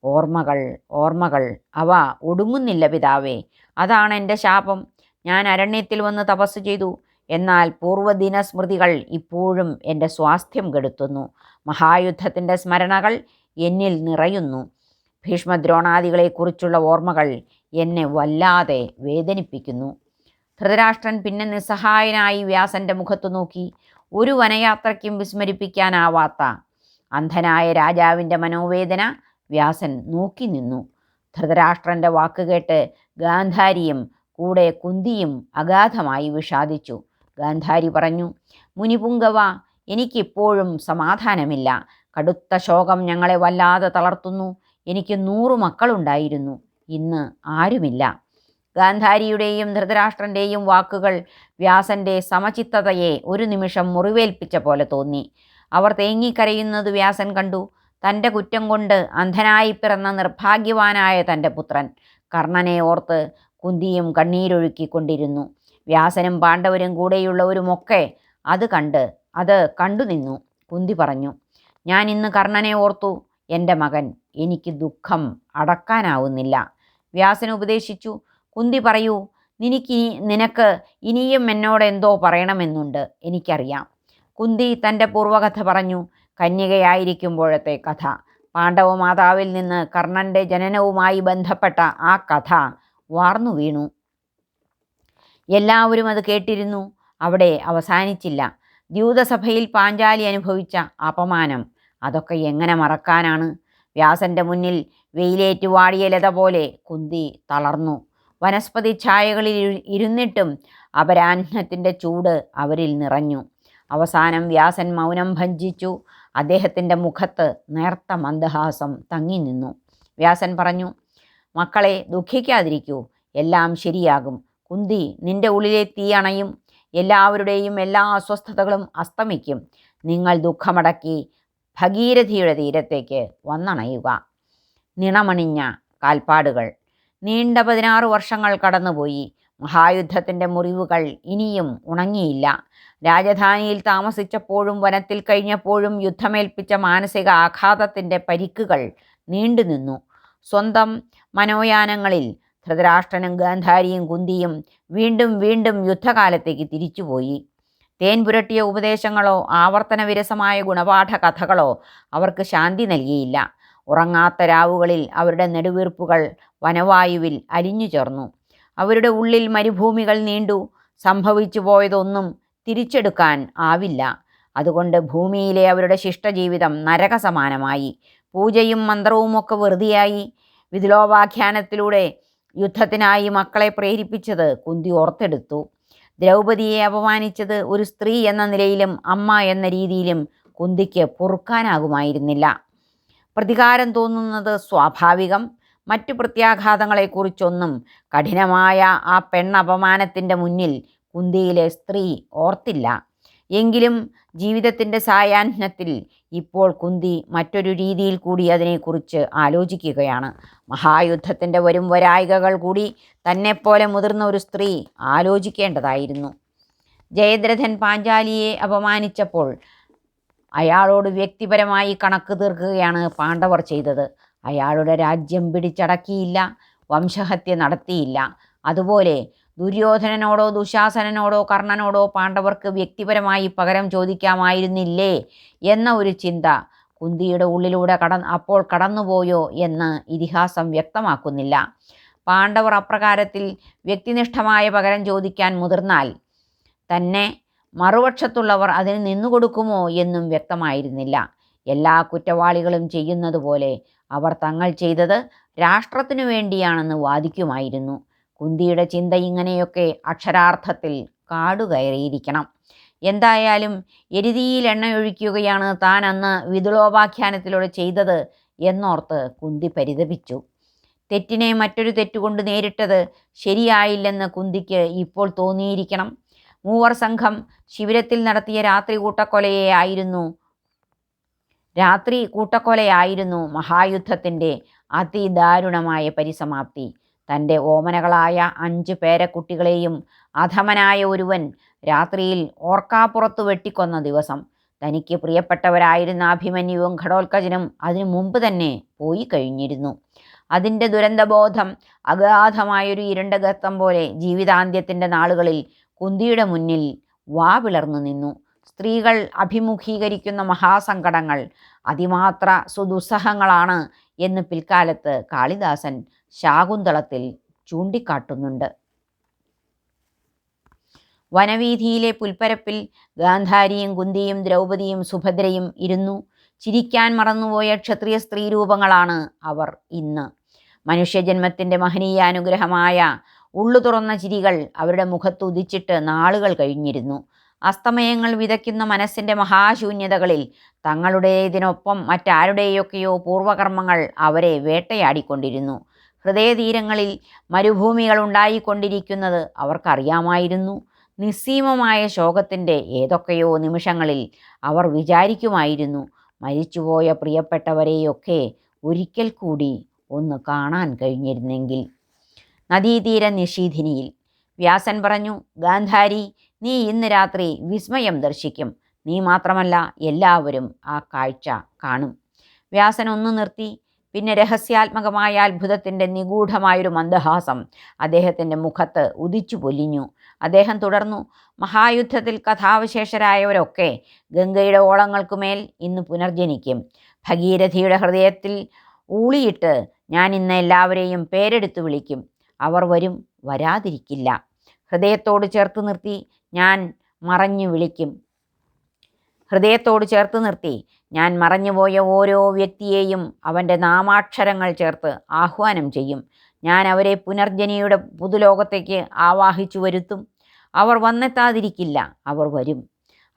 ഓർമ്മകൾ അവ ഒടുങ്ങുന്നില്ല പിതാവേ. അതാണ് എൻ്റെ ശാപം. ഞാൻ അരണ്യത്തിൽ വന്ന് തപസ് ചെയ്തു. എന്നാൽ പൂർവ്വദിന സ്മൃതികൾ ഇപ്പോഴും എൻ്റെ സ്വാസ്ഥ്യം കെടുത്തുന്നു. മഹായുദ്ധത്തിൻ്റെ സ്മരണകൾ എന്നിൽ നിറയുന്നു. ഭീഷ്മദ്രോണാദികളെക്കുറിച്ചുള്ള ഓർമ്മകൾ എന്നെ വല്ലാതെ വേദനിപ്പിക്കുന്നു. ധൃതരാഷ്ട്രൻ പിന്നെ നിസ്സഹായനായി വ്യാസൻ്റെ മുഖത്തു നോക്കി. ഒരു വനയാത്രയ്ക്കും വിസ്മരിപ്പിക്കാനാവാത്ത അന്ധനായ രാജാവിൻ്റെ മനോവേദന വ്യാസൻ നോക്കി നിന്നു. ധൃതരാഷ്ട്രൻ്റെ വാക്കുകേട്ട് ഗാന്ധാരിയും കൂടെ കുന്തിയും അഗാധമായി വിഷാദിച്ചു. ഗാന്ധാരി പറഞ്ഞു, മുനിപുങ്കവ, എനിക്കിപ്പോഴും സമാധാനമില്ല. കടുത്ത ശോകം ഞങ്ങളെ വല്ലാതെ തളർത്തുന്നു. എനിക്ക് 100 മക്കളുണ്ടായിരുന്നു. ഇന്ന് ആരുമില്ല. ഗാന്ധാരിയുടെയും ധൃതരാഷ്ട്രൻ്റെയും വാക്കുകൾ വ്യാസൻ്റെ സമചിത്തതയെ ഒരു നിമിഷം മുറിവേൽപ്പിച്ച പോലെ തോന്നി. അവർ തേങ്ങിക്കരയുന്നത് വ്യാസൻ കണ്ടു. തൻ്റെ കുറ്റം കൊണ്ട് അന്ധനായി പിറന്ന നിർഭാഗ്യവാനായ തൻ്റെ പുത്രൻ കർണനെ ഓർത്ത് കുന്തിയും കണ്ണീരൊഴുക്കിക്കൊണ്ടിരുന്നു. വ്യാസനും പാണ്ഡവരും കൂടെയുള്ളവരുമൊക്കെ അത് കണ്ടു നിന്നു. കുന്തി പറഞ്ഞു, ഞാൻ ഇന്ന് കർണനെ ഓർത്തു. എൻ്റെ മകൻ, എനിക്ക് ദുഃഖം അടക്കാനാവുന്നില്ല. വ്യാസൻ ഉപദേശിച്ചു, കുന്തി പറയൂ, നിനക്ക് ഇനിയും എന്നോട് എന്തോ പറയണമെന്നുണ്ട്, എനിക്കറിയാം. കുന്തി തൻ്റെ പൂർവ്വകഥ പറഞ്ഞു. കന്യകയായിരിക്കുമ്പോഴത്തെ കഥ. പാണ്ഡവമാതാവിൽ നിന്ന് കർണൻ്റെ ജനനവുമായി ബന്ധപ്പെട്ട ആ കഥ വാർന്നു വീണു. എല്ലാവരും അത് കേട്ടിരുന്നു. അവിടെ അവസാനിച്ചില്ല. ദ്യൂതസഭയിൽ പാഞ്ചാലി അനുഭവിച്ച അപമാനം, അതൊക്കെ എങ്ങനെ മറക്കാനാണ്? വ്യാസൻ്റെ മുന്നിൽ വെയിലേറ്റു വാടിയ ലത പോലെ കുന്തി തളർന്നു. വനസ്പതി ഛായകളിൽ ഇരുന്നിട്ടും അപരാഹ്നത്തിൻ്റെ ചൂട് അവരിൽ നിറഞ്ഞു. അവസാനം വ്യാസൻ മൗനം ഭഞ്ജിച്ചു. അദ്ദേഹത്തിൻ്റെ മുഖത്ത് നേർത്ത മന്ദഹാസം തങ്ങി നിന്നു. വ്യാസൻ പറഞ്ഞു, മക്കളെ, ദുഃഖിക്കാതിരിക്കൂ, എല്ലാം ശരിയാകും. കുന്തി, നിന്റെ ഉള്ളിലെ തീ അണയും. എല്ലാവരുടെയും എല്ലാ അസ്വസ്ഥതകളും അസ്തമിക്കും. നിങ്ങൾ ദുഃഖമടക്കി ഭഗീരഥിയുടെ തീരത്തേക്ക് വന്നണയുക. നിണമണിഞ്ഞ കാൽപ്പാടുകൾ. നീണ്ട 16 വർഷങ്ങൾ കടന്നുപോയി. മഹായുദ്ധത്തിൻ്റെ മുറിവുകൾ ഇനിയും ഉണങ്ങിയില്ല. രാജധാനിയിൽ താമസിച്ചപ്പോഴും വനത്തിൽ കഴിഞ്ഞപ്പോഴും യുദ്ധമേൽപ്പിച്ച മാനസിക ആഘാതത്തിൻ്റെ പരിക്കുകൾ നീണ്ടുനിന്നു. സ്വന്തം മനോയാനങ്ങളിൽ ധൃതരാഷ്ട്രനും ഗാന്ധാരിയും കുന്തിയും വീണ്ടും വീണ്ടും യുദ്ധകാലത്തേക്ക് തിരിച്ചുപോയി. തേൻ പുരട്ടിയ ഉപദേശങ്ങളോ ആവർത്തനവിരസമായ ഗുണപാഠ കഥകളോ അവർക്ക് ശാന്തി നൽകിയില്ല. ഉറങ്ങാത്ത രാവുകളിൽ അവരുടെ നെടുവീർപ്പുകൾ വനവായുവിൽ അലിഞ്ഞു ചേർന്നു. അവരുടെ ഉള്ളിൽ മരുഭൂമികൾ നീണ്ടു. സംഭവിച്ചു പോയതൊന്നും തിരിച്ചെടുക്കാൻ ആവില്ല. അതുകൊണ്ട് ഭൂമിയിലെ അവരുടെ ശിഷ്ടജീവിതം നരകസമാനമായി. പൂജയും മന്ത്രവുമൊക്കെ വെറുതെയായി. വിധുലോപാഖ്യാനത്തിലൂടെ യുദ്ധത്തിനായി മക്കളെ പ്രേരിപ്പിച്ചത് കുന്തി ഓർത്തെടുത്തു. ദ്രൗപദിയെ അപമാനിച്ചത് ഒരു സ്ത്രീ എന്ന നിലയിലും അമ്മ എന്ന രീതിയിലും കുന്തിക്ക് പൊറുക്കാനാകുമായിരുന്നില്ല. പ്രതികാരം തോന്നുന്നത് സ്വാഭാവികം. മറ്റു പ്രത്യാഘാതങ്ങളെക്കുറിച്ചൊന്നും കഠിനമായ ആ പെണ്ണപമാനത്തിൻ്റെ മുന്നിൽ കുന്തിയിലെ സ്ത്രീ ഓർത്തില്ല. എങ്കിലും ജീവിതത്തിൻ്റെ സായാഹ്നത്തിൽ ഇപ്പോൾ കുന്തി മറ്റൊരു രീതിയിൽ കൂടി അതിനെക്കുറിച്ച് ആലോചിക്കുകയാണ്. മഹായുദ്ധത്തിൻ്റെ വരും വരായികകൾ കൂടി തന്നെപ്പോലെ മുതിർന്ന ഒരു സ്ത്രീ ആലോചിക്കേണ്ടതായിരുന്നു. ജയദ്രഥൻ പാഞ്ചാലിയെ അപമാനിച്ചപ്പോൾ അയാളോട് വ്യക്തിപരമായി കണക്ക് തീർക്കുകയാണ് പാണ്ഡവർ ചെയ്തത്. അയാളുടെ രാജ്യം പിടിച്ചടക്കിയില്ല, വംശഹത്യ നടത്തിയില്ല. അതുപോലെ ദുര്യോധനനോടോ ദുശാസനനോടോ കർണനോടോ പാണ്ഡവർക്ക് വ്യക്തിപരമായി പകരം ചോദിക്കാമായിരുന്നില്ലേ എന്ന ഒരു ചിന്ത കുന്തിയുടെ ഉള്ളിലൂടെ അപ്പോൾ കടന്നുപോയോ എന്ന് ഇതിഹാസം വ്യക്തമാക്കുന്നില്ല. പാണ്ഡവർ അപ്രകാരത്തിൽ വ്യക്തിനിഷ്ഠമായ പകരം ചോദിക്കാൻ മുതിർന്നാൽ തന്നെ മറുപക്ഷത്തുള്ളവർ അതിന് നിന്നുകൊടുക്കുമോ എന്നും വ്യക്തമായിരുന്നില്ല. എല്ലാ കുറ്റവാളികളും ചെയ്യുന്നത് പോലെ അവർ തങ്ങൾ ചെയ്തത് രാഷ്ട്രത്തിനു വേണ്ടിയാണെന്ന് വാദിക്കുമായിരുന്നു. കുന്തിയുടെ ചിന്ത ഇങ്ങനെയൊക്കെ അക്ഷരാർത്ഥത്തിൽ കാടുകയറിയിരിക്കണം. എന്തായാലും എരുതിയിൽ എണ്ണയൊഴിക്കുകയാണ് താൻ അന്ന് വിധുലോപാഖ്യാനത്തിലൂടെ ചെയ്തത് എന്നോർത്ത് കുന്തി പരിതപിച്ചു. തെറ്റിനെ മറ്റൊരു തെറ്റുകൊണ്ട് നേരിട്ടത് ശരിയായില്ലെന്ന് കുന്തിക്ക് ഇപ്പോൾ തോന്നിയിരിക്കണം. മൂവർ സംഘം ശിബിരത്തിൽ നടത്തിയ രാത്രി കൂട്ടക്കൊലയായിരുന്നു മഹായുദ്ധത്തിൻ്റെ അതിദാരുണമായ പരിസമാപ്തി. തൻ്റെ ഓമനകളായ 5 പേരക്കുട്ടികളെയും അധമനായ ഒരുവൻ രാത്രിയിൽ ഓർക്കാപ്പുറത്ത് വെട്ടിക്കൊന്ന ദിവസം. തനിക്ക് പ്രിയപ്പെട്ടവരായിരുന്ന അഭിമന്യുവും ഘടോത്കചനും അതിനു മുമ്പ് തന്നെ പോയി കഴിഞ്ഞിരുന്നു. അതിൻ്റെ ദുരന്തബോധം അഗാധമായൊരു ഇരുണ്ട ഗർത്തം പോലെ ജീവിതാന്ത്യത്തിൻ്റെ നാളുകളിൽ കുന്തിയുടെ മുന്നിൽ വാവിളർന്നു നിന്നു. സ്ത്രീകൾ അഭിമുഖീകരിക്കുന്ന മഹാസങ്കടങ്ങൾ അതിമാത്ര സുദുസ്സഹങ്ങളാണ് എന്ന് പിൽക്കാലത്ത് കാളിദാസൻ ശാകുന്തളത്തിൽ ചൂണ്ടിക്കാട്ടുന്നുണ്ട്. വനവീഥിയിലെ പുൽപ്പരപ്പിൽ ഗാന്ധാരിയും കുന്തിയും ദ്രൗപദിയും സുഭദ്രയും ഇരുന്നു. ചിരിക്കാൻ മറന്നുപോയ ക്ഷത്രിയ സ്ത്രീ രൂപങ്ങളാണ് അവർ ഇന്ന്. മനുഷ്യജന്മത്തിൻ്റെ മഹനീയ അനുഗ്രഹമായ ഉള്ളു തുറന്ന ചിരികൾ അവരുടെ മുഖത്ത് ഉദിച്ചിട്ട് നാളുകൾ കഴിഞ്ഞിരുന്നു. അസ്തമയങ്ങൾ വിതയ്ക്കുന്ന മനസ്സിൻ്റെ മഹാശൂന്യതകളിൽ തങ്ങളുടേതിനൊപ്പം മറ്റാരുടെയൊക്കെയോ പൂർവകർമ്മങ്ങൾ അവരെ വേട്ടയാടിക്കൊണ്ടിരുന്നു. ഹൃദയതീരങ്ങളിൽ മരുഭൂമികൾ ഉണ്ടായിക്കൊണ്ടിരിക്കുന്നത് അവർക്കറിയാമായിരുന്നു. നിസ്സീമമായ ശോകത്തിൻ്റെ ഏതൊക്കെയോ നിമിഷങ്ങളിൽ അവർ വിചാരിക്കുമായിരുന്നു, മരിച്ചുപോയ പ്രിയപ്പെട്ടവരെയൊക്കെ ഒരിക്കൽ കൂടി ഒന്ന് കാണാൻ കഴിഞ്ഞിരുന്നെങ്കിൽ. നദീതീര നിശീഥിനിയിൽ വ്യാസൻ പറഞ്ഞു, ഗാന്ധാരി, നീ ഇന്ന് രാത്രി വിസ്മയം ദർശിക്കും. നീ മാത്രമല്ല, എല്ലാവരും ആ കാഴ്ച കാണും. വ്യാസൻ ഒന്ന് നിർത്തി. പിന്നെ രഹസ്യാത്മകമായ അത്ഭുതത്തിൻ്റെ നിഗൂഢമായൊരു മന്ദഹാസം അദ്ദേഹത്തിൻ്റെ മുഖത്ത് ഉദിച്ചു പൊലിഞ്ഞു. അദ്ദേഹം തുടർന്നു, മഹായുദ്ധത്തിൽ കഥാവശേഷരായവരൊക്കെ ഗംഗയുടെ ഓളങ്ങൾക്കുമേൽ ഇന്ന് പുനർജനിക്കും. ഭഗീരഥിയുടെ ഹൃദയത്തിൽ ഊളിയിട്ട് ഞാൻ ഇന്ന് എല്ലാവരെയും പേരെടുത്ത് വിളിക്കും. അവർ വരും, വരാതിരിക്കില്ല. ഹൃദയത്തോട് ചേർത്ത് നിർത്തി ഞാൻ മറഞ്ഞുപോയ ഓരോ വ്യക്തിയെയും അവൻ്റെ നാമാക്ഷരങ്ങൾ ചേർത്ത് ആഹ്വാനം ചെയ്യും. ഞാൻ അവരെ പുനർജനിയുടെ പുതുലോകത്തേക്ക് ആവാഹിച്ചു വരുത്തും. അവർ വന്നെത്താതിരിക്കില്ല, അവർ വരും.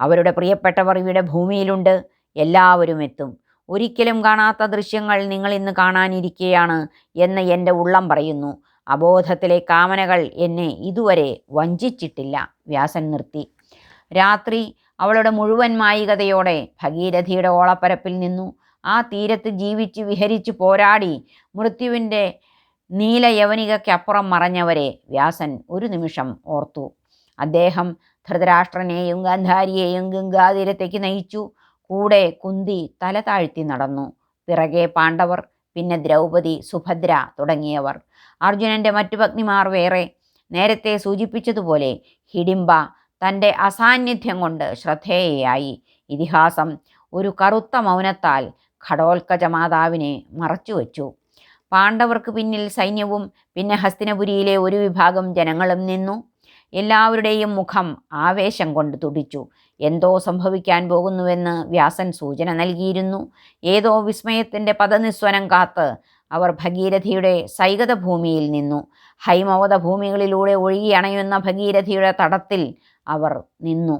അവരുടെ പ്രിയപ്പെട്ടവർ ഇവിടെ ഭൂമിയിലുണ്ട്. എല്ലാവരും എത്തും. ഒരിക്കലും കാണാത്ത ദൃശ്യങ്ങൾ നിങ്ങൾ ഇന്ന് കാണാനിരിക്കുകയാണ് എന്ന് എൻ്റെ ഉള്ളം പറയുന്നു. അബോധത്തിലെ കാമനകൾ എന്നെ ഇതുവരെ വഞ്ചിച്ചിട്ടില്ല. വ്യാസൻ നിർത്തി. രാത്രി അവളുടെ മുഴുവൻ മായികതയോടെ ഭഗീരഥിയുടെ ഓളപ്പരപ്പിൽ നിന്നു. ആ തീരത്ത് ജീവിച്ച് വിഹരിച്ച് പോരാടി മൃത്യുവിൻ്റെ നീലയവനികയ്ക്കപ്പുറം മറഞ്ഞവരെ വ്യാസൻ ഒരു നിമിഷം ഓർത്തു. അദ്ദേഹം ധൃതരാഷ്ട്രനെയും ഗാന്ധാരിയെയും ഗംഗാതീരത്തേക്ക് നയിച്ചു. കൂടെ കുന്തി തല താഴ്ത്തി നടന്നു. പിറകെ പാണ്ഡവർ, പിന്നെ ദ്രൗപദി, സുഭദ്ര തുടങ്ങിയവർ. അർജുനൻ്റെ മറ്റു പത്നിമാർ വേറെ. നേരത്തെ സൂചിപ്പിച്ചതുപോലെ ഹിഡിംബ തൻ്റെ അസാന്നിധ്യം കൊണ്ട് ശ്രദ്ധേയയായി. ഇതിഹാസം ഒരു കറുത്ത മൗനത്താൽ ഘടോൽക്കച മാതാവിനെ മറച്ചുവെച്ചു. പാണ്ഡവർക്ക് പിന്നിൽ സൈന്യവും പിന്നെ ഹസ്തിനപുരിയിലെ ഒരു വിഭാഗം ജനങ്ങളും നിന്നു. എല്ലാവരുടെയും മുഖം ആവേശം കൊണ്ട് തുടിച്ചു. എന്തോ സംഭവിക്കാൻ പോകുന്നുവെന്ന് വ്യാസൻ സൂചന നൽകിയിരുന്നു. ഏതോ വിസ്മയത്തിൻ്റെ പദനിസ്വനം കാത്ത് അവർ ഭഗീരഥിയുടെ സൈകത ഭൂമിയിൽ നിന്നു. ഹൈമവത ഭൂമികളിലൂടെ ഒഴുകിയണയുന്ന ഭഗീരഥിയുടെ തടത്തിൽ അവർ നിന്നു.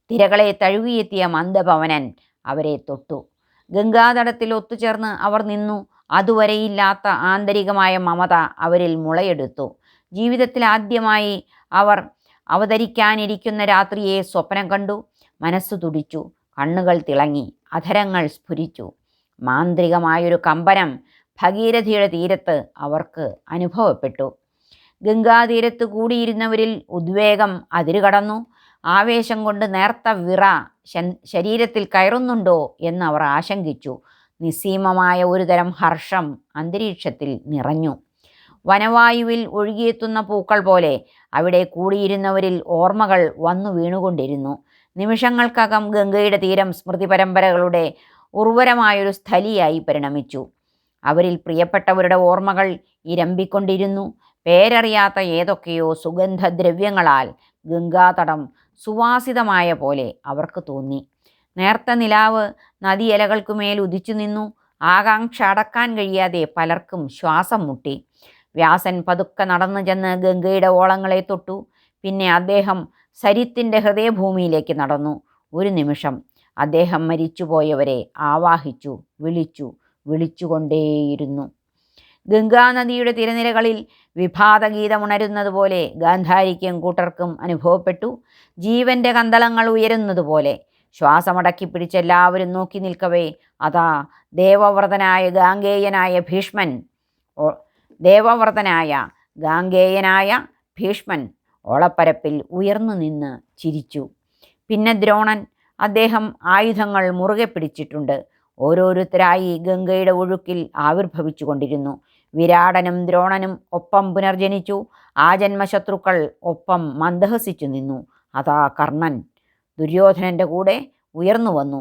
തിരകളെ തഴുകിയെത്തിയ മന്ദപവനൻ അവരെ തൊട്ടു. ഗംഗാതടത്തിൽ ഒത്തുചേർന്ന് അവർ നിന്നു. അതുവരെയില്ലാത്ത ആന്തരികമായ മമത അവരിൽ മുളയെടുത്തു. ജീവിതത്തിൽ ആദ്യമായി അവർ അവതരിക്കാനിരിക്കുന്ന രാത്രിയെ സ്വപ്നം കണ്ടു. മനസ്സു തുടിച്ചു, കണ്ണുകൾ തിളങ്ങി, അധരങ്ങൾ സ്ഫുരിച്ചു. മാന്ത്രികമായൊരു കമ്പനം ഭഗീരഥിയുടെ തീരത്ത് അവർക്ക് അനുഭവപ്പെട്ടു. ഗംഗാതീരത്ത് കൂടിയിരുന്നവരിൽ ഉദ്വേഗം അതിരുകടന്നു. ആവേശം കൊണ്ട് നേർത്ത വിറ ശരീരത്തിൽ കയറുന്നുണ്ടോ എന്ന് അവർ ആശങ്കിച്ചു. നിസ്സീമമായ ഒരുതരം ഹർഷം അന്തരീക്ഷത്തിൽ നിറഞ്ഞു. വനവായുവിൽ ഒഴുകിയെത്തുന്ന പൂക്കൾ പോലെ അവിടെ കൂടിയിരുന്നവരിൽ ഓർമ്മകൾ വന്നു വീണുകൊണ്ടിരുന്നു. നിമിഷങ്ങൾക്കകം ഗംഗയുടെ തീരം സ്മൃതി പരമ്പരകളുടെ ഉർവരമായൊരു സ്ഥലിയായി പരിണമിച്ചു. അവരിൽ പ്രിയപ്പെട്ടവരുടെ ഓർമ്മകൾ ഇരമ്പിക്കൊണ്ടിരുന്നു. പേരറിയാത്ത ഏതൊക്കെയോ സുഗന്ധദ്രവ്യങ്ങളാൽ ഗംഗാതടം സുവാസിതമായ പോലെ അവർക്ക് തോന്നി. നേർത്ത നിലാവ് നദിയലകൾക്കുമേൽ ഉദിച്ചു നിന്നു. ആകാംക്ഷ അടക്കാൻ കഴിയാതെ പലർക്കും ശ്വാസം മുട്ടി. വ്യാസൻ പതുക്കെ നടന്നു ചെന്ന് ഗംഗയുടെ ഓളങ്ങളെ തൊട്ടു. പിന്നെ അദ്ദേഹം സരിത്തിൻ്റെ ഹൃദയഭൂമിയിലേക്ക് നടന്നു. ഒരു നിമിഷം അദ്ദേഹം മരിച്ചുപോയവരെ ആവാഹിച്ചു, വിളിച്ചുകൊണ്ടേയിരുന്നു. ഗംഗാനദിയുടെ തിരനിരകളിൽ വിഭാതഗീതമുണരുന്നതുപോലെ ഗാന്ധാരിക്കും കൂട്ടർക്കും അനുഭവപ്പെട്ടു. ജീവൻ്റെ കന്തളങ്ങൾ ഉയരുന്നതുപോലെ. ശ്വാസമടക്കി പിടിച്ചെല്ലാവരും നോക്കി നിൽക്കവേ അതാ ദേവവ്രതനായ ഗാംഗേയനായ ഭീഷ്മൻ ഓളപ്പരപ്പിൽ ഉയർന്നു നിന്ന് ചിരിച്ചു. പിന്നെ ദ്രോണൻ. അദ്ദേഹം ആയുധങ്ങൾ മുറുകെ പിടിച്ചിട്ടുണ്ട്. ഓരോരുത്തരായി ഗംഗയുടെ ഒഴുക്കിൽ ആവിർഭവിച്ചു കൊണ്ടിരുന്നു. വിരാടനും ദ്രോണനും ഒപ്പം പുനർജനിച്ചു. ആ ജന്മശത്രുക്കൾ ഒപ്പം മന്ദഹസിച്ചു നിന്നു. അതാ കർണൻ ദുര്യോധനൻ്റെ കൂടെ ഉയർന്നു വന്നു.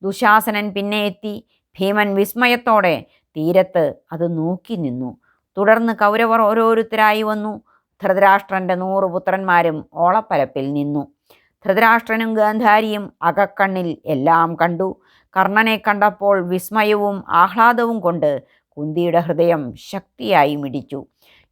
ദുശാസനൻ പിന്നെ എത്തി. ഭീമൻ വിസ്മയത്തോടെ തീരത്ത് അത് നോക്കി നിന്നു. തുടർന്ന് കൗരവർ ഓരോരുത്തരായി വന്നു. ധൃതരാഷ്ട്രൻ്റെ 100 പുത്രന്മാരും ഓളപ്പരപ്പിൽ നിന്നു. ധൃതരാഷ്ട്രനും ഗാന്ധാരിയും അകക്കണ്ണിൽ എല്ലാം കണ്ടു. കർണനെ കണ്ടപ്പോൾ വിസ്മയവും ആഹ്ലാദവും കൊണ്ട് കുന്തിയുടെ ഹൃദയം ശക്തിയായി മിടിച്ചു.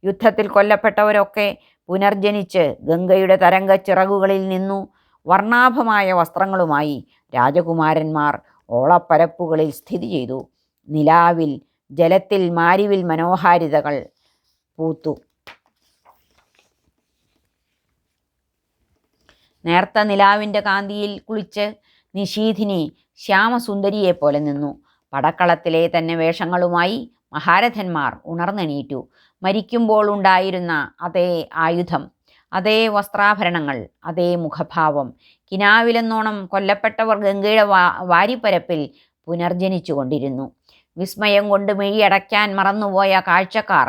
യുദ്ധത്തിൽ കൊല്ലപ്പെട്ടവരൊക്കെ പുനർജനിച്ച് ഗംഗയുടെ തരംഗ ചിറകുകളിൽ നിന്നു. വർണ്ണാഭമായ വസ്ത്രങ്ങളുമായി രാജകുമാരന്മാർ ഓളപ്പരപ്പുകളിൽ സ്ഥിതി ചെയ്തു. നിലാവിൽ, ജലത്തിൽ, മാരിവിൽ മനോഹാരിതകൾ പൂത്തു. നേർത്ത നിലാവിൻ്റെ കാന്തിയിൽ കുളിച്ച് നിശീഥിനി ശ്യാമസുന്ദരിയെപ്പോലെ നിന്നു. പടക്കളത്തിലെ തന്നെ വേഷങ്ങളുമായി മഹാരഥന്മാർ ഉണർന്നെണീറ്റു. മരിക്കുമ്പോൾ ഉണ്ടായിരുന്ന അതേ ആയുധം, അതേ വസ്ത്രാഭരണങ്ങൾ, അതേ മുഖഭാവം. കിനാവിലെന്നോണം കൊല്ലപ്പെട്ടവർ ഗംഗയുടെ വാരിപ്പരപ്പിൽ പുനർജനിച്ചു കൊണ്ടിരുന്നു. വിസ്മയം കൊണ്ട് മിഴിയടയ്ക്കാൻ മറന്നുപോയ കാഴ്ചക്കാർ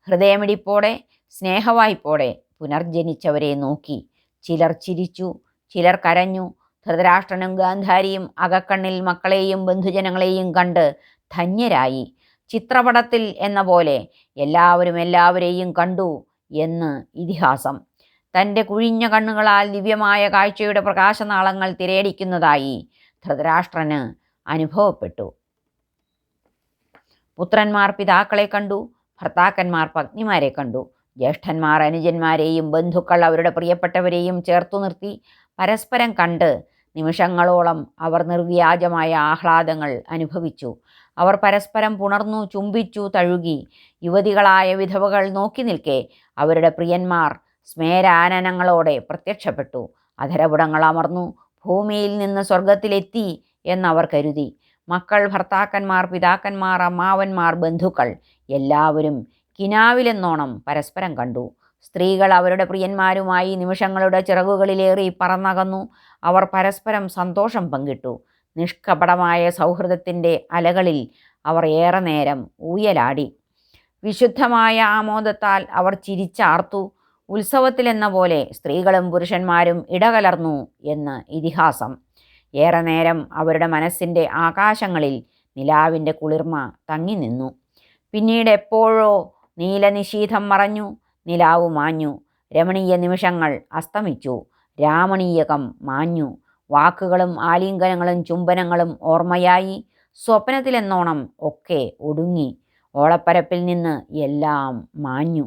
ഹൃദയമിടിപ്പോടെ സ്നേഹവായ്പോടെ പുനർജനിച്ചവരെ നോക്കി. ചിലർ ചിരിച്ചു, ചിലർ കരഞ്ഞു. ധൃതരാഷ്ട്രനും ഗാന്ധാരിയും അകക്കണ്ണിൽ മക്കളെയും ബന്ധുജനങ്ങളെയും കണ്ട് ധന്യരായി. ചിത്രപടത്തിൽ എന്ന പോലെ എല്ലാവരും എല്ലാവരെയും കണ്ടു എന്ന് ഇതിഹാസം. തൻ്റെ കുഴിഞ്ഞ കണ്ണുകളാൽ ദിവ്യമായ കാഴ്ചയുടെ പ്രകാശനാളങ്ങൾ തിരയടിക്കുന്നതായി ധൃതരാഷ്ട്രന് അനുഭവപ്പെട്ടു. പുത്രന്മാർ പിതാക്കളെ കണ്ടു, ഭർത്താക്കന്മാർ പത്നിമാരെ കണ്ടു, ജ്യേഷ്ഠന്മാർ അനുജന്മാരെയും ബന്ധുക്കൾ അവരുടെ പ്രിയപ്പെട്ടവരെയും ചേർത്തു നിർത്തി പരസ്പരം കണ്ട് നിമിഷങ്ങളോളം അവർ നിർവ്യാജമായ ആഹ്ലാദങ്ങൾ അനുഭവിച്ചു. അവർ പരസ്പരം പുണർന്നു, ചുംബിച്ചു, തഴുകി. യുവതികളായ വിധവകൾ നോക്കി നിൽക്കെ അവരുടെ പ്രിയന്മാർ സ്മേരാനനങ്ങളോടെ പ്രത്യക്ഷപ്പെട്ടു. അധരപുടങ്ങൾ അമർന്നു. ഭൂമിയിൽ നിന്ന് സ്വർഗത്തിലെത്തി എന്നവർ കരുതി. മക്കൾ, ഭർത്താക്കന്മാർ, പിതാക്കന്മാർ, അമ്മാവന്മാർ, ബന്ധുക്കൾ എല്ലാവരും കിനാവിലെന്നോണം പരസ്പരം കണ്ടു. സ്ത്രീകൾ അവരുടെ പ്രിയന്മാരുമായി നിമിഷങ്ങളുടെ ചിറകുകളിലേറി പറന്നകന്നു. അവർ പരസ്പരം സന്തോഷം പങ്കിട്ടു. നിഷ്കപടമായ സൗഹൃദത്തിൻ്റെ അലകളിൽ അവർ ഏറെ നേരം ഊയലാടി. വിശുദ്ധമായ ആമോദത്താൽ അവർ ചിരിച്ചാർത്തു. ഉത്സവത്തിലെന്ന പോലെ സ്ത്രീകളും പുരുഷന്മാരും ഇടകലർന്നു എന്ന് ഇതിഹാസം. ഏറെ നേരം അവരുടെ മനസ്സിൻ്റെ ആകാശങ്ങളിൽ നിലാവിൻ്റെ കുളിർമ തങ്ങി നിന്നു. പിന്നീട് എപ്പോഴോ നീലനിശീഥം മറഞ്ഞു, നിലാവ് മാഞ്ഞു. രമണീയ നിമിഷങ്ങൾ അസ്തമിച്ചു. രാമണീയകം മാഞ്ഞു. വാക്കുകളും ആലിംഗനങ്ങളും ചുംബനങ്ങളും ഓർമ്മയായി. സ്വപ്നത്തിലെന്നോണം ഒക്കെ ഒടുങ്ങി. ഓളപ്പരപ്പിൽ നിന്ന് എല്ലാം മാഞ്ഞു.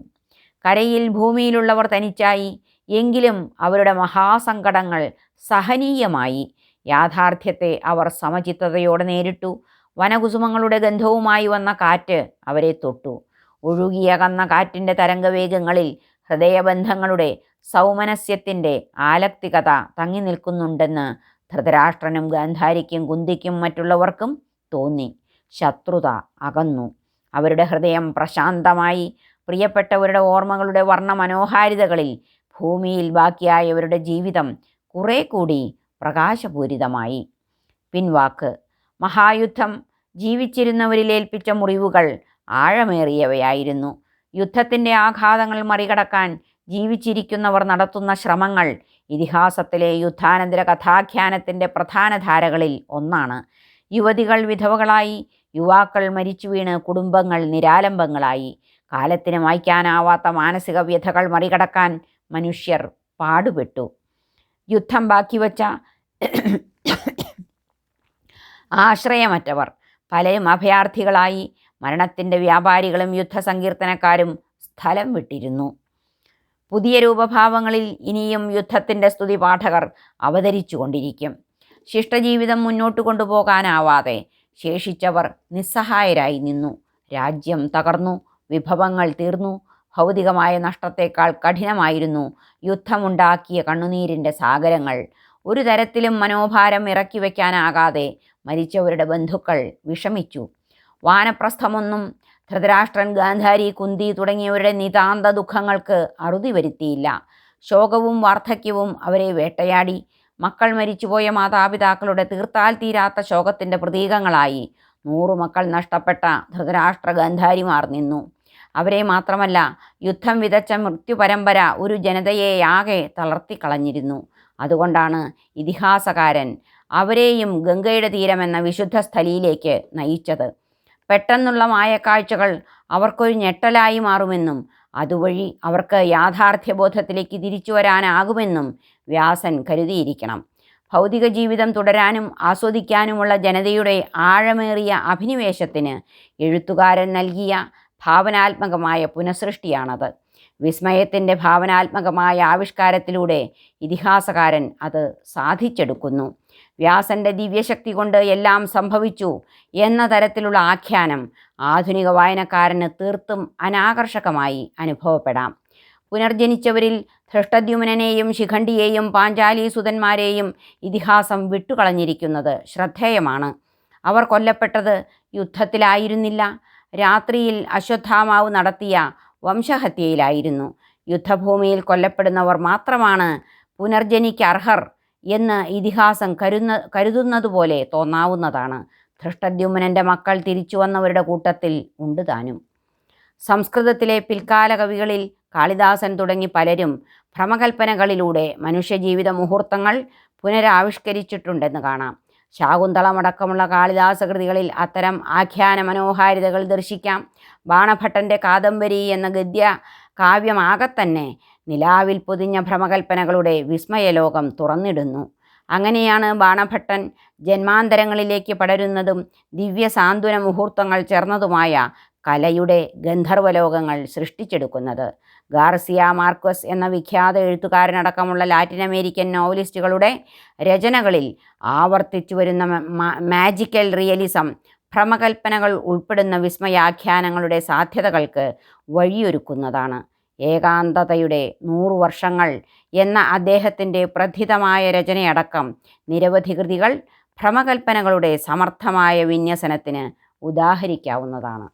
കരയിൽ ഭൂമിയിലുള്ളവർ തനിച്ചായി. എങ്കിലും അവരുടെ മഹാസങ്കടങ്ങൾ സഹനീയമായി. യാഥാർത്ഥ്യത്തെ അവർ സമചിത്തതയോടെ നേരിട്ടു. വനകുസുമങ്ങളുടെ ഗന്ധവുമായി വന്ന കാറ്റ് അവരെ തൊട്ടു. ഒഴുകിയകന്ന കാറ്റിൻ്റെ തരംഗവേഗങ്ങളിൽ ഹൃദയബന്ധങ്ങളുടെ സൗമനസ്യത്തിൻ്റെ ആലക്തികത തങ്ങി നിൽക്കുന്നുണ്ടെന്ന് ധൃതരാഷ്ട്രനും ഗാന്ധാരിക്കും കുന്തിക്കും മറ്റുള്ളവർക്കും തോന്നി. ശത്രുത അകന്നു. അവരുടെ ഹൃദയം പ്രശാന്തമായി. പ്രിയപ്പെട്ടവരുടെ ഓർമ്മകളുടെ വർണ്ണമനോഹാരിതകളിൽ ഭൂമിയിൽ ബാക്കിയായവരുടെ ജീവിതം കുറെ കൂടി പ്രകാശപൂരിതമായി. പിൻവാക്ക്. മഹായുദ്ധം ജീവിച്ചിരുന്നവരിലേൽപ്പിച്ച മുറിവുകൾ ആഴമേറിയവയായിരുന്നു. യുദ്ധത്തിൻ്റെ ആഘാതങ്ങൾ മറികടക്കാൻ ജീവിച്ചിരിക്കുന്നവർ നടത്തുന്ന ശ്രമങ്ങൾ ഇതിഹാസത്തിലെ യുദ്ധാനന്തര കഥാഖ്യാനത്തിൻ്റെ പ്രധാന ധാരകളിൽ ഒന്നാണ്. യുവതികൾ വിധവകളായി, യുവാക്കൾ മരിച്ചു വീണ് കുടുംബങ്ങൾ നിരാലംബങ്ങളായി. കാലത്തിന് മായ്ക്കാനാവാത്ത മാനസിക വ്യഥകൾ മറികടക്കാൻ മനുഷ്യർ പാടുപെട്ടു. യുദ്ധം ബാക്കിവച്ച ആശ്രയമറ്റവർ പലരും അഭയാർത്ഥികളായി. മരണത്തിൻ്റെ വ്യാപാരികളും യുദ്ധസങ്കീർത്തനക്കാരും സ്ഥലം വിട്ടിരുന്നു. പുതിയ രൂപഭാവങ്ങളിൽ ഇനിയും യുദ്ധത്തിൻ്റെ സ്തുതിപാഠകർ അവതരിച്ചു കൊണ്ടിരിക്കും. ശിഷ്ടജീവിതം മുന്നോട്ട് കൊണ്ടുപോകാനാവാതെ ശേഷിച്ചവർ നിസ്സഹായരായി നിന്നു. രാജ്യം തകർന്നു. വിഭവങ്ങൾ തീർന്നു. ഭൗതികമായ നഷ്ടത്തേക്കാൾ കഠിനമായിരുന്നു യുദ്ധമുണ്ടാക്കിയ കണ്ണുനീരിൻ്റെ സാഗരങ്ങൾ. ഒരു തരത്തിലും മനോഭാരം ഇറക്കി വയ്ക്കാനാകാതെ മരിച്ചവരുടെ ബന്ധുക്കൾ വിഷമിച്ചു. വാനപ്രസ്ഥമൊന്നും ധൃതരാഷ്ട്രൻ, ഗാന്ധാരി, കുന്തി തുടങ്ങിയവരുടെ നിതാന്ത ദുഃഖങ്ങൾക്ക് അറുതി വരുത്തിയില്ല. ശോകവും വാർദ്ധക്യവും അവരെ വേട്ടയാടി. മക്കൾ മരിച്ചുപോയ മാതാപിതാക്കളുടെ തീർത്താൽ തീരാത്ത ശോകത്തിൻ്റെ പ്രതീകങ്ങളായി 100 മക്കൾ നഷ്ടപ്പെട്ട ധൃതരാഷ്ട്ര ഗാന്ധാരിമാർ നിന്നു. അവരെ മാത്രമല്ല, യുദ്ധം വിതച്ച മൃത്യുപരമ്പര ഒരു ജനതയെയാകെ തളർത്തിക്കളഞ്ഞിരുന്നു. അതുകൊണ്ടാണ് ഇതിഹാസകാരൻ അവരെയും ഗംഗയുടെ തീരമെന്ന വിശുദ്ധ സ്ഥലിയിലേക്ക് നയിച്ചത്. പെട്ടെന്നുള്ള മായക്കാഴ്ചകൾ അവർക്കൊരു ഞെട്ടലായി മാറുമെന്നും അതുവഴി അവർക്ക് യാഥാർത്ഥ്യബോധത്തിലേക്ക് തിരിച്ചു വരാനാകുമെന്നും വ്യാസൻ കരുതിയിരിക്കണം. ഭൗതിക ജീവിതം തുടരാനും ആസ്വദിക്കാനുമുള്ള ജനതയുടെ ആഴമേറിയ അഭിനിവേശത്തിന് എഴുത്തുകാരൻ നൽകിയ ഭാവനാത്മകമായ പുനഃസൃഷ്ടിയാണത്. വിസ്മയത്തിൻ്റെ ഭാവനാത്മകമായ ആവിഷ്കാരത്തിലൂടെ ഇതിഹാസകാരൻ അത് സാധിച്ചെടുക്കുന്നു. വ്യാസൻ്റെ ദിവ്യശക്തി കൊണ്ട് എല്ലാം സംഭവിച്ചു എന്ന തരത്തിലുള്ള ആഖ്യാനം ആധുനിക വായനക്കാരന് തീർത്തും അനാകർഷകമായി അനുഭവപ്പെടാം. പുനർജനിച്ചവരിൽ ധൃഷ്ടദ്യുമ്നനെയും ശിഖണ്ഡിയെയും പാഞ്ചാലീസുതന്മാരെയും ഇതിഹാസം വിട്ടുകളഞ്ഞിരിക്കുന്നത് ശ്രദ്ധേയമാണ്. അവർ കൊല്ലപ്പെട്ടത് യുദ്ധത്തിലായിരുന്നില്ല, രാത്രിയിൽ അശ്വത്ഥാമാവ് നടത്തിയ വംശഹത്യയിലായിരുന്നു. യുദ്ധഭൂമിയിൽ കൊല്ലപ്പെടുന്നവർ മാത്രമാണ് പുനർജനിക്ക് അർഹർ എന്ന് ഇതിഹാസം കരുതുന്നതുപോലെ തോന്നാവുന്നതാണ്. ധൃഷ്ടദ്യുമ്നൻ്റെ മക്കൾ തിരിച്ചു വന്നവരുടെ കൂട്ടത്തിൽ ഉണ്ട് താനും. സംസ്കൃതത്തിലെ പിൽക്കാല കവികളിൽ കാളിദാസൻ തുടങ്ങി പലരും ഭ്രമകൽപ്പനകളിലൂടെ മനുഷ്യജീവിത മുഹൂർത്തങ്ങൾ പുനരാവിഷ്കരിച്ചിട്ടുണ്ടെന്ന് കാണാം. ശാകുന്തളമടക്കമുള്ള കാളിദാസ കൃതികളിൽ അത്തരം ആഖ്യാന മനോഹാരിതകൾ ദർശിക്കാം. ബാണഭട്ടൻ്റെ കാദംബരി എന്ന ഗദ്യ കാവ്യമാകത്തന്നെ നിലാവിൽ പൊതിഞ്ഞ ഭ്രമകൽപ്പനകളുടെ വിസ്മയലോകം തുറന്നിടുന്നു. അങ്ങനെയാണ് ബാണഭട്ടൻ ജന്മാന്തരങ്ങളിലേക്ക് പടരുന്നതും ദിവ്യ സാന്ത്വന മുഹൂർത്തങ്ങൾ ചേർന്നതുമായ കലയുടെ ഗന്ധർവലോകങ്ങൾ സൃഷ്ടിച്ചെടുക്കുന്നത്. ഗാർസിയ മാർക്വസ് എന്ന വിഖ്യാത എഴുത്തുകാരനടക്കമുള്ള ലാറ്റിൻ അമേരിക്കൻ നോവലിസ്റ്റുകളുടെ രചനകളിൽ ആവർത്തിച്ചു വരുന്ന മാജിക്കൽ റിയലിസം, ഭ്രമകൽപ്പനകൾ ഉൾപ്പെടുന്ന വിസ്മയാഖ്യാനങ്ങളുടെ സാധ്യതകൾക്ക് വഴിയൊരുക്കുന്നതാണ്. ഏകാന്തതയുടെ 100 വർഷങ്ങൾ എന്ന അദ്ദേഹത്തിൻ്റെ പ്രഥിതമായ രചനയടക്കം നിരവധി കൃതികൾ ഭ്രമകൽപ്പനകളുടെ സമർത്ഥമായ വിന്യസനത്തിന് ഉദാഹരിക്കാവുന്നതാണ്.